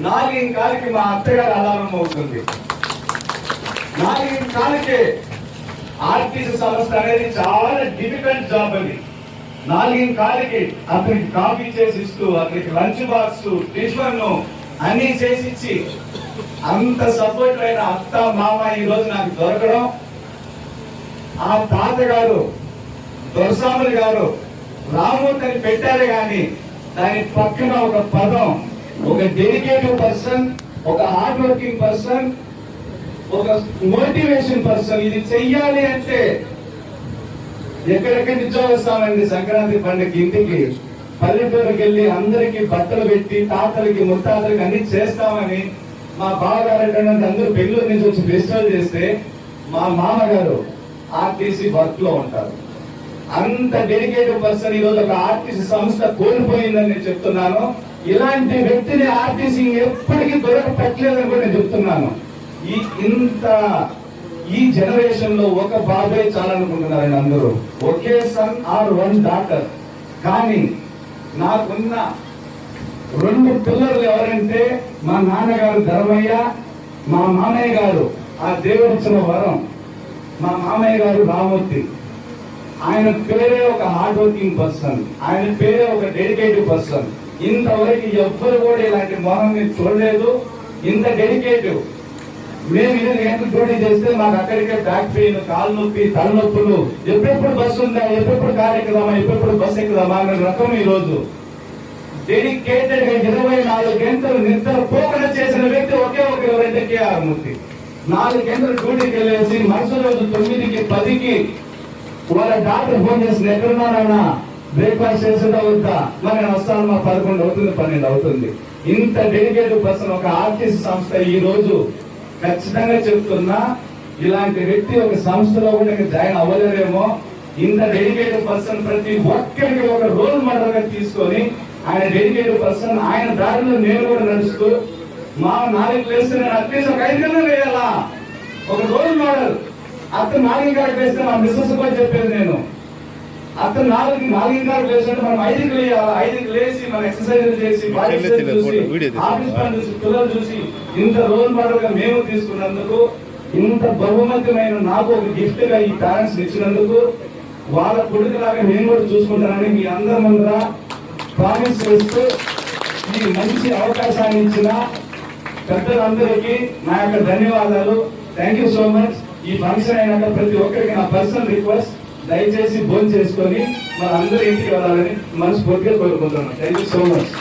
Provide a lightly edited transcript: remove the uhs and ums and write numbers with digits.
4 మా అత్తగారు అలారం అవుతుంది. 4 ఆర్టీసీ సంస్థ అనేది చాలా డిఫికల్ట్ జాబ్ అది. 4 అతనికి కాఫీ చేసి ఇస్తూ, అతనికి లంచ్ బాక్స్, టిఫిన్ అన్ని చేసి ఇచ్చి అంత సపోర్ట్ అయిన అత్త మామ ఈ రోజు నాకు దొరకడం, ఆ తాతగారు దొరసాములు గారు రామూర్తి అని పెట్టారు కానీ దాని పక్కన ఒక పదం, ఒక డెడికేటివ్ పర్సన్, ఒక హార్డ్ వర్కింగ్ పర్సన్, ఒక మోటివేషన్ పర్సన్. ఇది చెయ్యాలి అంటే ఎక్కడెక్కడి నుంచో వస్తామండి. సంక్రాంతి పండుగ ఇంటికి పల్లెటూరుకి వెళ్ళి అందరికి బట్టలు పెట్టి తాతలకి ముత్తాతలకి అన్ని చేస్తామని మా బావగారు అందరూ బెంగళూరు నుంచి వచ్చి ఫెస్టివల్ చేస్తే మా మామగారు ఆర్టీసీ వర్క్ లో ఉంటారు. అంత డెడికేటివ్ పర్సన్ ఈ రోజు ఒక ఆర్టీసీ సంస్థ కోల్పోయిందని నేను చెప్తున్నాను. ఇలాంటి వ్యక్తిని ఆర్టీసీ ఎప్పటికీ దొరకపెట్టలేదని కూడా నేను చెప్తున్నాను. ఈ జనరేషన్ లో ఒక బాబే చాలనుకుంటున్నారండి అందరూ, ఒకే సన్ ఆర్ 1 డాటర్. కానీ నాకున్న 2 పిల్లలు ఎవరంటే మా నాన్నగారు ధర్మయ్య, మా మామయ్య గారు ఆ దేవుడిచ్చిన వరం. మా మామయ్య గారు రామూర్తి, ఆయన పేరే ఒక హార్డ్ వర్కింగ్ పర్సన్, ఆయన పేరే ఒక డెడికేటివ్ పర్సన్. ఇంతవరకు ఎవ్వరు కూడా ఇలాంటి మోహం చూడలేదు. ఇంత డెడికేటివ్. మేము 8 గంటలు డ్యూటీ చేస్తే మాకు అక్కడికే బ్యాక్ పెయిన్, కాలు నొప్పి, తలనొప్పులు, ఎప్పుడెప్పుడు బస్సు ఉందా, ఎప్పుడెప్పుడు కారు ఎక్కుదామా, ఎప్పుడెప్పుడు బస్సు ఎక్కుదామా అనే రకం. ఈ రోజు డెడికేటెడ్ గా 24 గంటలు నిద్ర పోకుండా చేసిన వ్యక్తి ఒకే ఒకరు ఎవరైతే కేఆర్ మూర్తి. 4 గంటలు డ్యూటీకి వెళ్ళేసి మరుసటి రోజు 9కి 10కి వాళ్ళ డాక్టర్ ఫోన్ చేసింది, ఎక్కడున్నానన్నా బ్రేక్ఫాస్ట్ చేసేదా వద్దా, మరి నేను వస్తాను, మా 11 అవుతుంది, 12 అవుతుంది. ఇంత డెడికేటివ్ పర్సన్ ఒక ఆర్టీసీ సంస్థ ఈ రోజు ఖచ్చితంగా చెప్తున్నా, ఇలాంటి వ్యక్తి ఒక సంస్థలో కూడా జాయిన్ అవ్వలేరేమో. ఇంత డెడికేటివ్ పర్సన్ ప్రతి ఒక్కరికి ఒక రోల్ మోడల్ గా తీసుకొని ఆయన డెడికేటివ్ పర్సన్, ఆయన దారిలో నేను కూడా నడుస్తూ మా 4 వేస్తే నేను అట్లీస్ట్ ఒక 5 గంటలు వేయాలా, ఒక రోల్ మోడల్. అతను 4 గంటలకు వేస్తే మా మిస్సెస్ కూడా చెప్పేది నేను, అతను 4 గంటలకు వేస్తుంటే మనం 5కి వేయాలి. 5కి లేచి మనం ఎక్సర్సైజ్ చేసి ఆఫీస్ పని చూసి పిల్లలు చూసి ఇంత రోల్ మోడల్ గా మేము తీసుకున్నందుకు, ఇంత బహుమతిమైన నాకు ఒక గిఫ్ట్ గా ఈ పేరెంట్స్ ఇచ్చినందుకు, వాళ్ళ కొడుకులాగా నేను కూడా చూసుకుంటానని మీ అందరి ముందర ప్రామిస్ చేస్తూ ఈ మంచి అవకాశాన్ని ఇచ్చిన పెద్దలందరికీ నా యొక్క ధన్యవాదాలు. Thank you so much. ఈ ఫంక్షన్ అయినాక ప్రతి ఒక్కరికి నా పర్సనల్ రిక్వెస్ట్, దయచేసి భోజనం చేసుకొని మన అందరూ ఇంటికి వెళ్ళాలని మనస్ఫూర్తిగా కోరుకుంటున్నాను. Thank you so much.